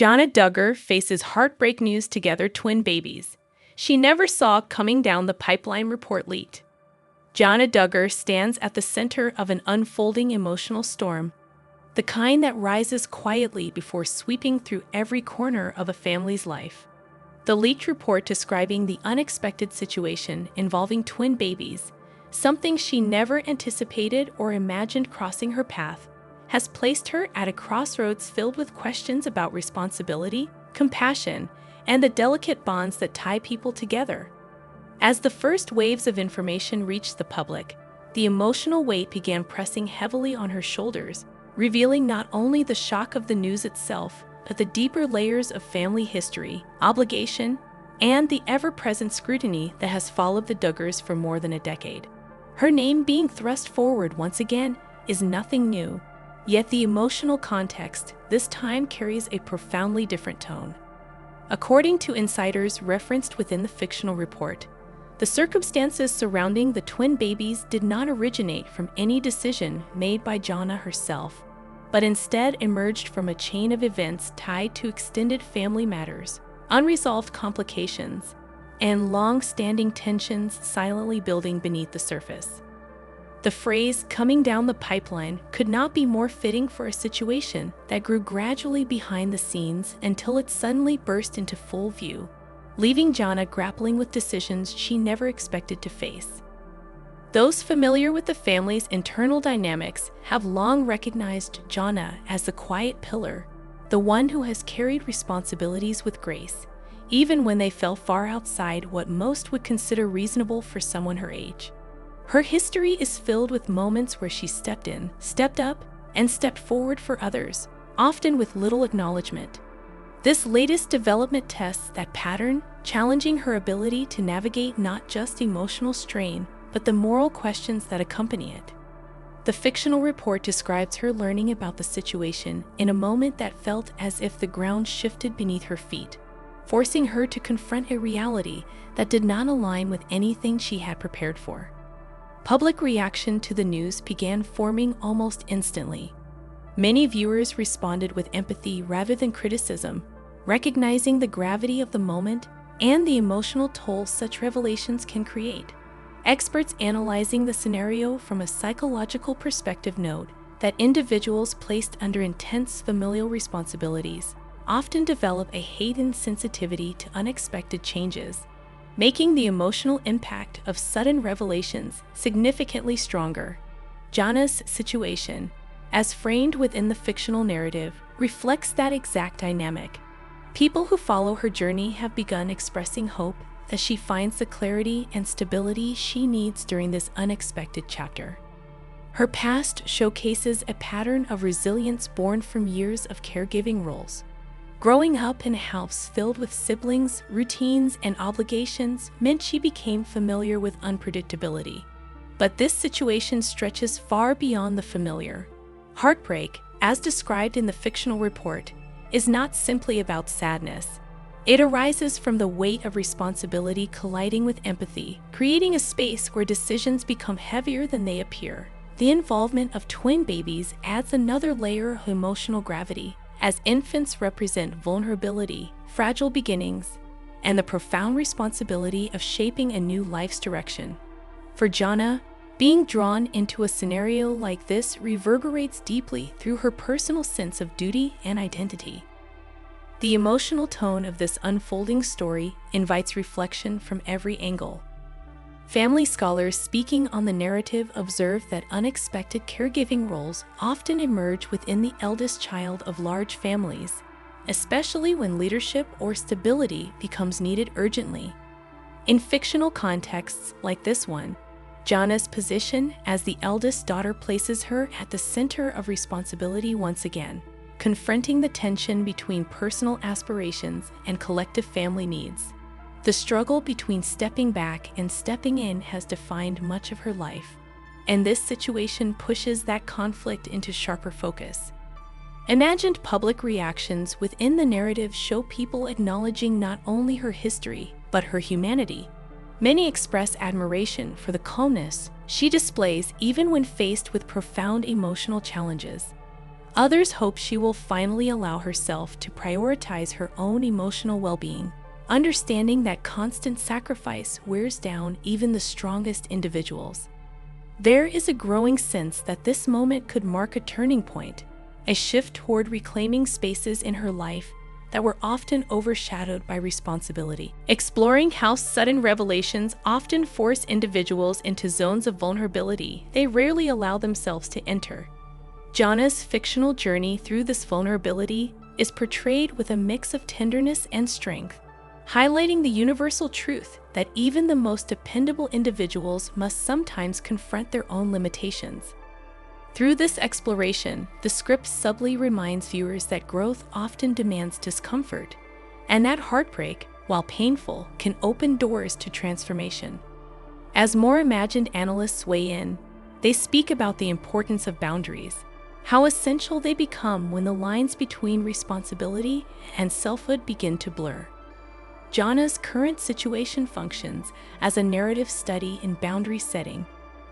Jana Duggar faces heartbreak news together twin babies she never saw coming down the pipeline, report leaked. Jana Duggar stands at the center of an unfolding emotional storm, the kind that rises quietly before sweeping through every corner of a family's life. The leaked report describing the unexpected situation involving twin babies, something she never anticipated or imagined crossing her path, has placed her at a crossroads filled with questions about responsibility, compassion, and the delicate bonds that tie people together. As the first waves of information reached the public, the emotional weight began pressing heavily on her shoulders, revealing not only the shock of the news itself, but the deeper layers of family history, obligation, and the ever-present scrutiny that has followed the Duggars for more than a decade. Her name being thrust forward once again is nothing new, yet the emotional context this time carries a profoundly different tone. According to insiders referenced within the fictional report, the circumstances surrounding the twin babies did not originate from any decision made by Jana herself, but instead emerged from a chain of events tied to extended family matters, unresolved complications, and long-standing tensions silently building beneath the surface. The phrase "coming down the pipeline" could not be more fitting for a situation that grew gradually behind the scenes until it suddenly burst into full view, leaving Jana grappling with decisions she never expected to face. Those familiar with the family's internal dynamics have long recognized Jana as the quiet pillar, the one who has carried responsibilities with grace, even when they fell far outside what most would consider reasonable for someone her age. Her history is filled with moments where she stepped in, stepped up, and stepped forward for others, often with little acknowledgement. This latest development tests that pattern, challenging her ability to navigate not just emotional strain, but the moral questions that accompany it. The fictional report describes her learning about the situation in a moment that felt as if the ground shifted beneath her feet, forcing her to confront a reality that did not align with anything she had prepared for. Public reaction to the news began forming almost instantly. Many viewers responded with empathy rather than criticism, recognizing the gravity of the moment and the emotional toll such revelations can create. Experts analyzing the scenario from a psychological perspective note that individuals placed under intense familial responsibilities often develop a heightened sensitivity to unexpected changes, making the emotional impact of sudden revelations significantly stronger. Jana's situation, as framed within the fictional narrative, reflects that exact dynamic. People who follow her journey have begun expressing hope that she finds the clarity and stability she needs during this unexpected chapter. Her past showcases a pattern of resilience born from years of caregiving roles. Growing up in a house filled with siblings, routines, and obligations meant she became familiar with unpredictability. But this situation stretches far beyond the familiar. Heartbreak, as described in the fictional report, is not simply about sadness. It arises from the weight of responsibility colliding with empathy, creating a space where decisions become heavier than they appear. The involvement of twin babies adds another layer of emotional gravity, as infants represent vulnerability, fragile beginnings, and the profound responsibility of shaping a new life's direction. For Jana, being drawn into a scenario like this reverberates deeply through her personal sense of duty and identity. The emotional tone of this unfolding story invites reflection from every angle. Family scholars speaking on the narrative observe that unexpected caregiving roles often emerge within the eldest child of large families, especially when leadership or stability becomes needed urgently. In fictional contexts like this one, Jana's position as the eldest daughter places her at the center of responsibility once again, confronting the tension between personal aspirations and collective family needs. The struggle between stepping back and stepping in has defined much of her life, and this situation pushes that conflict into sharper focus. Imagined public reactions within the narrative show people acknowledging not only her history, but her humanity. Many express admiration for the calmness she displays even when faced with profound emotional challenges. Others hope she will finally allow herself to prioritize her own emotional well-being, understanding that constant sacrifice wears down even the strongest individuals. There is a growing sense that this moment could mark a turning point, a shift toward reclaiming spaces in her life that were often overshadowed by responsibility. Exploring how sudden revelations often force individuals into zones of vulnerability they rarely allow themselves to enter. Jana's fictional journey through this vulnerability is portrayed with a mix of tenderness and strength, highlighting the universal truth that even the most dependable individuals must sometimes confront their own limitations. Through this exploration, the script subtly reminds viewers that growth often demands discomfort, and that heartbreak, while painful, can open doors to transformation. As more imagined analysts weigh in, they speak about the importance of boundaries, how essential they become when the lines between responsibility and selfhood begin to blur. Jana's current situation functions as a narrative study in boundary setting,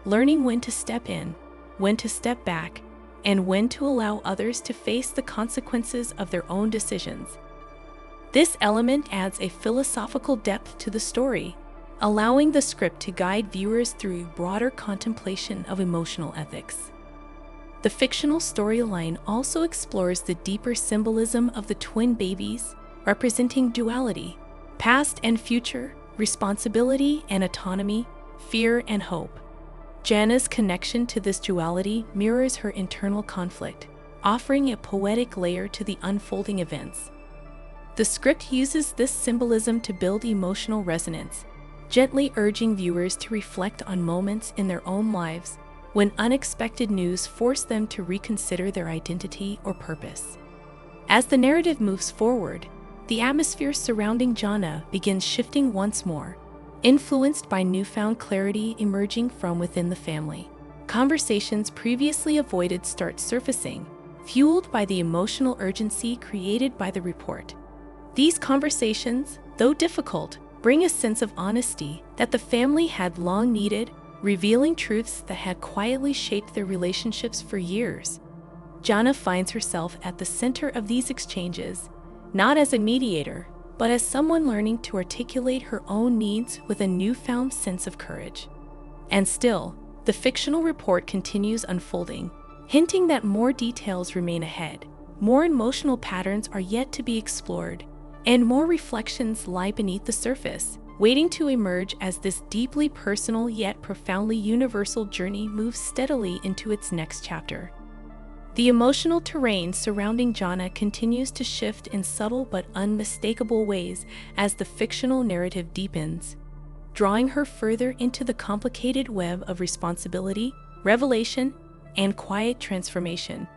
learning when to step in, when to step back, and when to allow others to face the consequences of their own decisions. This element adds a philosophical depth to the story, allowing the script to guide viewers through broader contemplation of emotional ethics. The fictional storyline also explores the deeper symbolism of the twin babies, representing duality, past and future, responsibility and autonomy, fear and hope. Jana's connection to this duality mirrors her internal conflict, offering a poetic layer to the unfolding events. The script uses this symbolism to build emotional resonance, gently urging viewers to reflect on moments in their own lives when unexpected news forced them to reconsider their identity or purpose. As the narrative moves forward, the atmosphere surrounding Jana begins shifting once more, influenced by newfound clarity emerging from within the family. Conversations previously avoided start surfacing, fueled by the emotional urgency created by the report. These conversations, though difficult, bring a sense of honesty that the family had long needed, revealing truths that had quietly shaped their relationships for years. Jana finds herself at the center of these exchanges, not as a mediator, but as someone learning to articulate her own needs with a newfound sense of courage. And still, the fictional report continues unfolding, hinting that more details remain ahead, more emotional patterns are yet to be explored, and more reflections lie beneath the surface, waiting to emerge as this deeply personal yet profoundly universal journey moves steadily into its next chapter. The emotional terrain surrounding Jana continues to shift in subtle but unmistakable ways as the fictional narrative deepens, drawing her further into the complicated web of responsibility, revelation, and quiet transformation.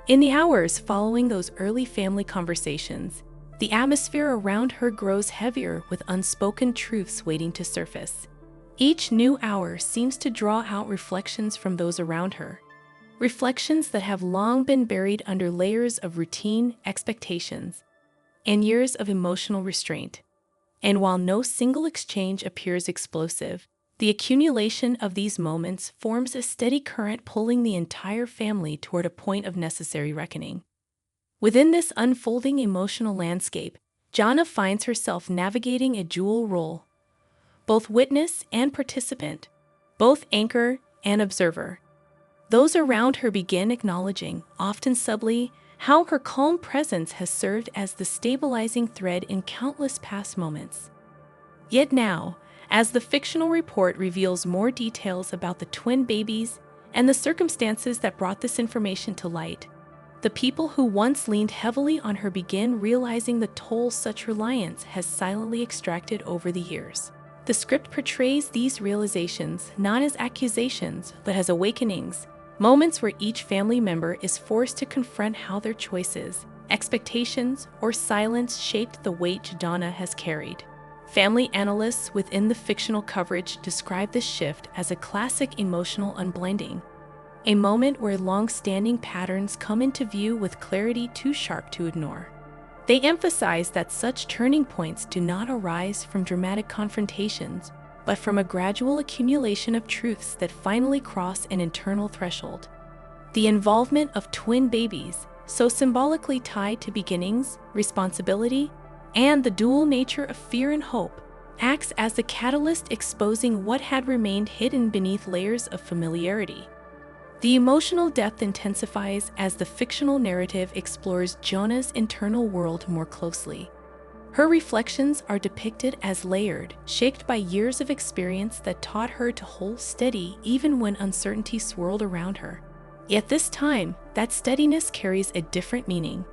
In the hours following those early family conversations, the atmosphere around her grows heavier with unspoken truths waiting to surface. Each new hour seems to draw out reflections from those around her, reflections that have long been buried under layers of routine, expectations, and years of emotional restraint. And while no single exchange appears explosive, the accumulation of these moments forms a steady current pulling the entire family toward a point of necessary reckoning. Within this unfolding emotional landscape, Jana finds herself navigating a dual role, both witness and participant, both anchor and observer. Those around her begin acknowledging, often subtly, how her calm presence has served as the stabilizing thread in countless past moments. Yet now, as the fictional report reveals more details about the twin babies and the circumstances that brought this information to light, the people who once leaned heavily on her begin realizing the toll such reliance has silently extracted over the years. The script portrays these realizations not as accusations, but as awakenings, moments where each family member is forced to confront how their choices, expectations, or silence shaped the weight Jana has carried. Family analysts within the fictional coverage describe this shift as a classic emotional unblinding, a moment where long-standing patterns come into view with clarity too sharp to ignore. They emphasize that such turning points do not arise from dramatic confrontations, but from a gradual accumulation of truths that finally cross an internal threshold. The involvement of twin babies, so symbolically tied to beginnings, responsibility, and the dual nature of fear and hope, acts as the catalyst exposing what had remained hidden beneath layers of familiarity. The emotional depth intensifies as the fictional narrative explores Jana's internal world more closely. Her reflections are depicted as layered, shaped by years of experience that taught her to hold steady even when uncertainty swirled around her. Yet this time, that steadiness carries a different meaning.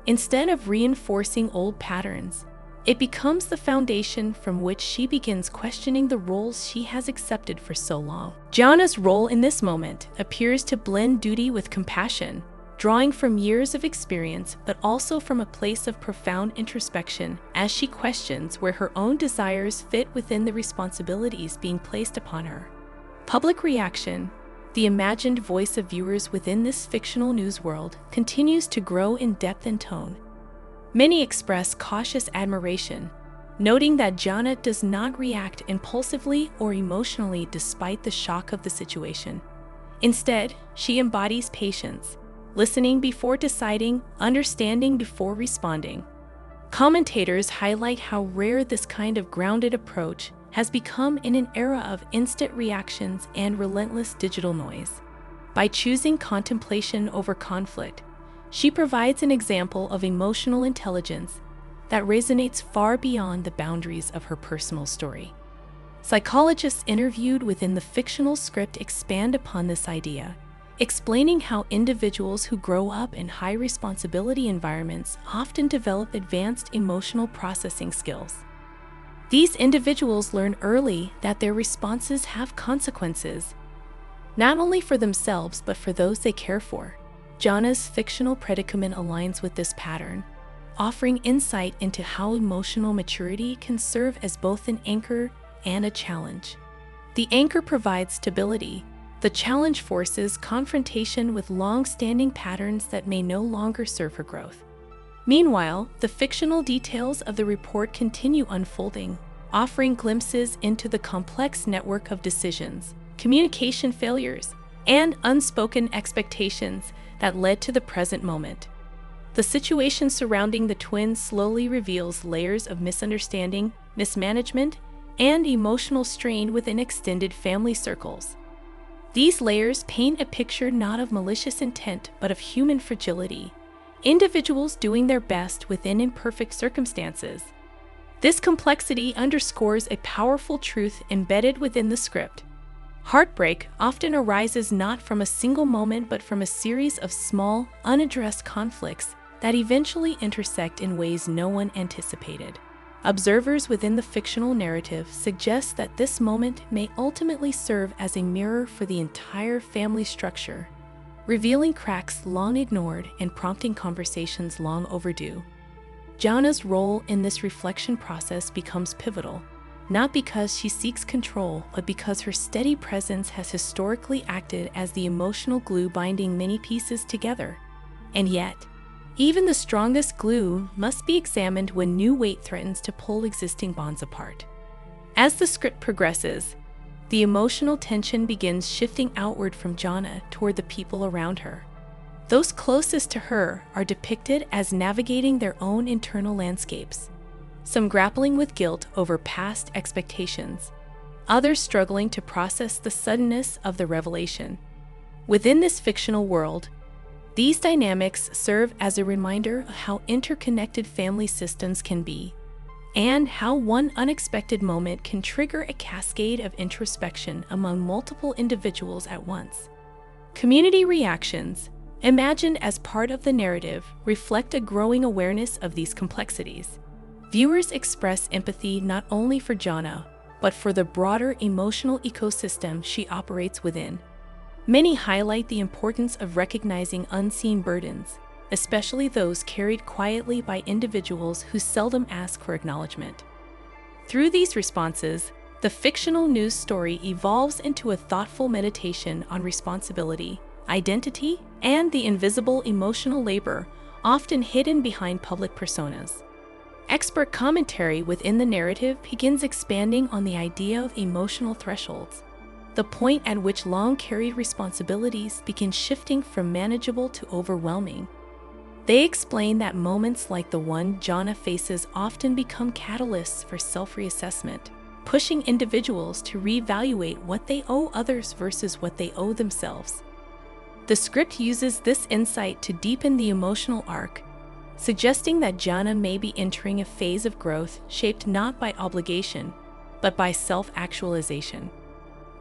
Instead of reinforcing old patterns, it becomes the foundation from which she begins questioning the roles she has accepted for so long. Jana's role in this moment appears to blend duty with compassion, drawing from years of experience but also from a place of profound introspection as she questions where her own desires fit within the responsibilities being placed upon her. Public reaction, the imagined voice of viewers within this fictional news world, continues to grow in depth and tone. Many express cautious admiration, noting that Jana does not react impulsively or emotionally despite the shock of the situation. Instead, she embodies patience, listening before deciding, understanding before responding. Commentators highlight how rare this kind of grounded approach has become in an era of instant reactions and relentless digital noise. By choosing contemplation over conflict, she provides an example of emotional intelligence that resonates far beyond the boundaries of her personal story. Psychologists interviewed within the fictional script expand upon this idea, explaining how individuals who grow up in high-responsibility environments often develop advanced emotional processing skills. These individuals learn early that their responses have consequences, not only for themselves but for those they care for. Jana's fictional predicament aligns with this pattern, offering insight into how emotional maturity can serve as both an anchor and a challenge. The anchor provides stability. The challenge forces confrontation with long-standing patterns that may no longer serve her growth. Meanwhile, the fictional details of the report continue unfolding, offering glimpses into the complex network of decisions, communication failures, and unspoken expectations that led to the present moment. The situation surrounding the twins slowly reveals layers of misunderstanding, mismanagement, and emotional strain within extended family circles. These layers paint a picture not of malicious intent but of human fragility, individuals doing their best within imperfect circumstances. This complexity underscores a powerful truth embedded within the script. Heartbreak often arises not from a single moment but from a series of small, unaddressed conflicts that eventually intersect in ways no one anticipated. Observers within the fictional narrative suggest that this moment may ultimately serve as a mirror for the entire family structure, revealing cracks long ignored and prompting conversations long overdue. Jana's role in this reflection process becomes pivotal, not because she seeks control, but because her steady presence has historically acted as the emotional glue binding many pieces together. And yet, even the strongest glue must be examined when new weight threatens to pull existing bonds apart. As the script progresses, the emotional tension begins shifting outward from Jana toward the people around her. Those closest to her are depicted as navigating their own internal landscapes, some grappling with guilt over past expectations, others struggling to process the suddenness of the revelation. Within this fictional world, these dynamics serve as a reminder of how interconnected family systems can be, and how one unexpected moment can trigger a cascade of introspection among multiple individuals at once. Community reactions, imagined as part of the narrative, reflect a growing awareness of these complexities. Viewers express empathy not only for Jana, but for the broader emotional ecosystem she operates within. Many highlight the importance of recognizing unseen burdens, especially those carried quietly by individuals who seldom ask for acknowledgement. Through these responses, the fictional news story evolves into a thoughtful meditation on responsibility, identity, and the invisible emotional labor often hidden behind public personas. Expert commentary within the narrative begins expanding on the idea of emotional thresholds. the point at which long-carried responsibilities begin shifting from manageable to overwhelming. They explain that moments like the one Jana faces often become catalysts for self-reassessment, pushing individuals to reevaluate what they owe others versus what they owe themselves. The script uses this insight to deepen the emotional arc, suggesting that Jana may be entering a phase of growth shaped not by obligation, but by self-actualization.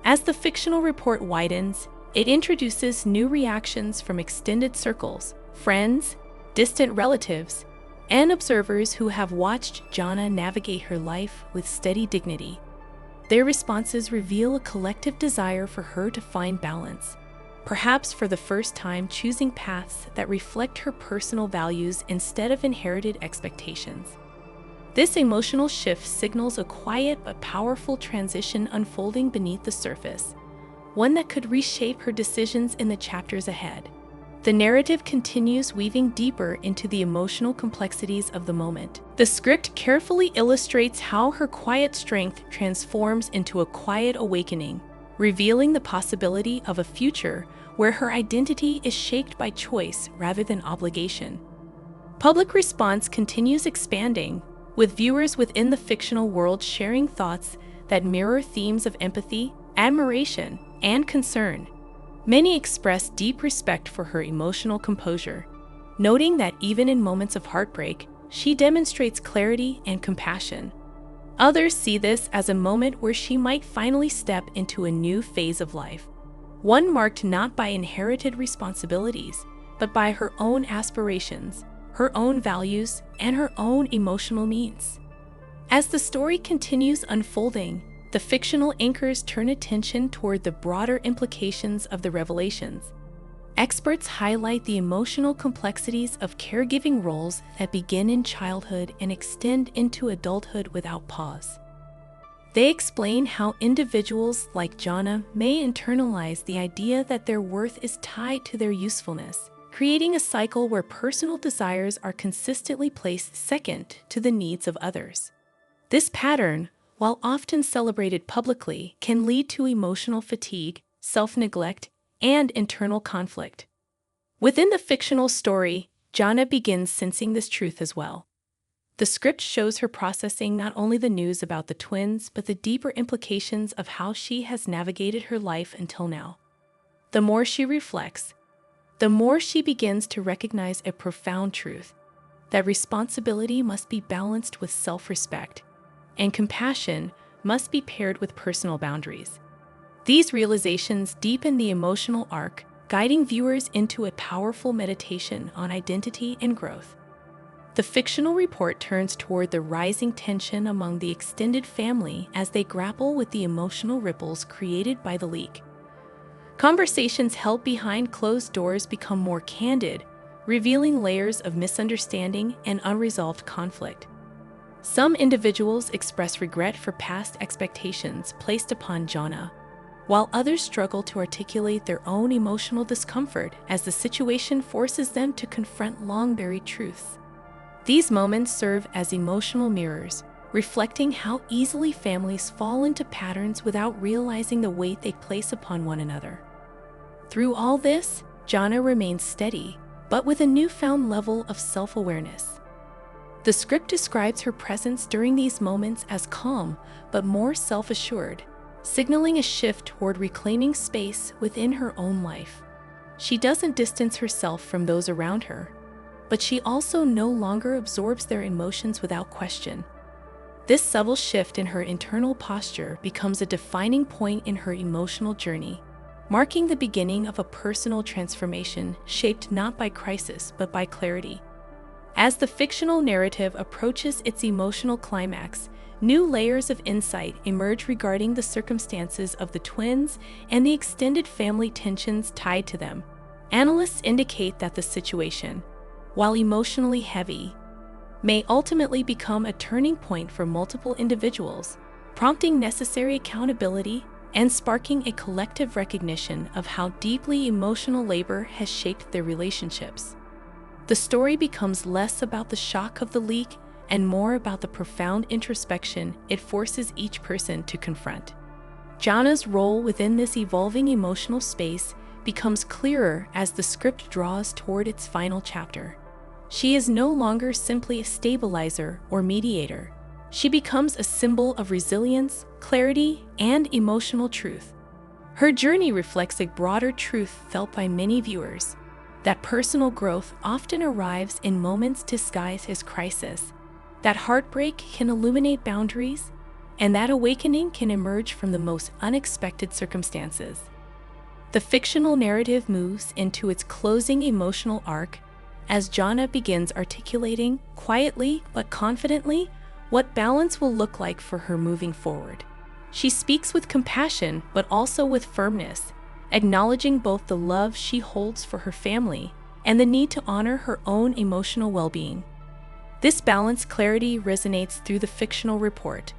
As the fictional report widens, it introduces new reactions from extended circles, friends, distant relatives, and observers who have watched Jana navigate her life with steady dignity. Their responses reveal a collective desire for her to find balance, perhaps for the first time choosing paths that reflect her personal values instead of inherited expectations. This emotional shift signals a quiet but powerful transition unfolding beneath the surface, one that could reshape her decisions in the chapters ahead. The narrative continues weaving deeper into the emotional complexities of the moment. The script carefully illustrates how her quiet strength transforms into a quiet awakening, revealing the possibility of a future where her identity is shaped by choice rather than obligation. Public response continues expanding, with viewers within the fictional world sharing thoughts that mirror themes of empathy, admiration, and concern. Many express deep respect for her emotional composure, noting that even in moments of heartbreak, she demonstrates clarity and compassion. Others see this as a moment where she might finally step into a new phase of life, one marked not by inherited responsibilities, but by her own aspirations, her own values, and her own emotional needs. As the story continues unfolding, the fictional anchors turn attention toward the broader implications of the revelations. Experts highlight the emotional complexities of caregiving roles that begin in childhood and extend into adulthood without pause. They explain how individuals like Jana may internalize the idea that their worth is tied to their usefulness, creating a cycle where personal desires are consistently placed second to the needs of others. This pattern, while often celebrated publicly, can lead to emotional fatigue, self-neglect, and internal conflict. Within the fictional story, Jana begins sensing this truth as well. The script shows her processing not only the news about the twins, but the deeper implications of how she has navigated her life until now. The more she reflects, the more she begins to recognize a profound truth, that responsibility must be balanced with self-respect, and compassion must be paired with personal boundaries. These realizations deepen the emotional arc, guiding viewers into a powerful meditation on identity and growth. The fictional report turns toward the rising tension among the extended family as they grapple with the emotional ripples created by the leak. Conversations held behind closed doors become more candid, revealing layers of misunderstanding and unresolved conflict. Some individuals express regret for past expectations placed upon Jana, while others struggle to articulate their own emotional discomfort as the situation forces them to confront long-buried truths. These moments serve as emotional mirrors, reflecting how easily families fall into patterns without realizing the weight they place upon one another. Through all this, Jana remains steady, but with a newfound level of self-awareness. The script describes her presence during these moments as calm, but more self-assured, signaling a shift toward reclaiming space within her own life. She doesn't distance herself from those around her, but she also no longer absorbs their emotions without question. This subtle shift in her internal posture becomes a defining point in her emotional journey, marking the beginning of a personal transformation shaped not by crisis but by clarity. As the fictional narrative approaches its emotional climax, new layers of insight emerge regarding the circumstances of the twins and the extended family tensions tied to them. Analysts indicate that the situation, while emotionally heavy, may ultimately become a turning point for multiple individuals, prompting necessary accountability and sparking a collective recognition of how deeply emotional labor has shaped their relationships. The story becomes less about the shock of the leak and more about the profound introspection it forces each person to confront. Jana's role within this evolving emotional space becomes clearer as the script draws toward its final chapter. She is no longer simply a stabilizer or mediator. She becomes a symbol of resilience, clarity, and emotional truth. Her journey reflects a broader truth felt by many viewers, that personal growth often arrives in moments disguised as crisis, that heartbreak can illuminate boundaries, and that awakening can emerge from the most unexpected circumstances. The fictional narrative moves into its closing emotional arc as Jana begins articulating, quietly but confidently, what balance will look like for her moving forward. She speaks with compassion but also with firmness, acknowledging both the love she holds for her family and the need to honor her own emotional well-being. This balanced clarity resonates through the fictional report,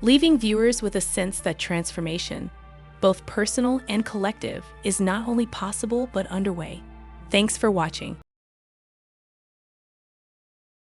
leaving viewers with a sense that transformation, both personal and collective, is not only possible but underway. Thanks for watching.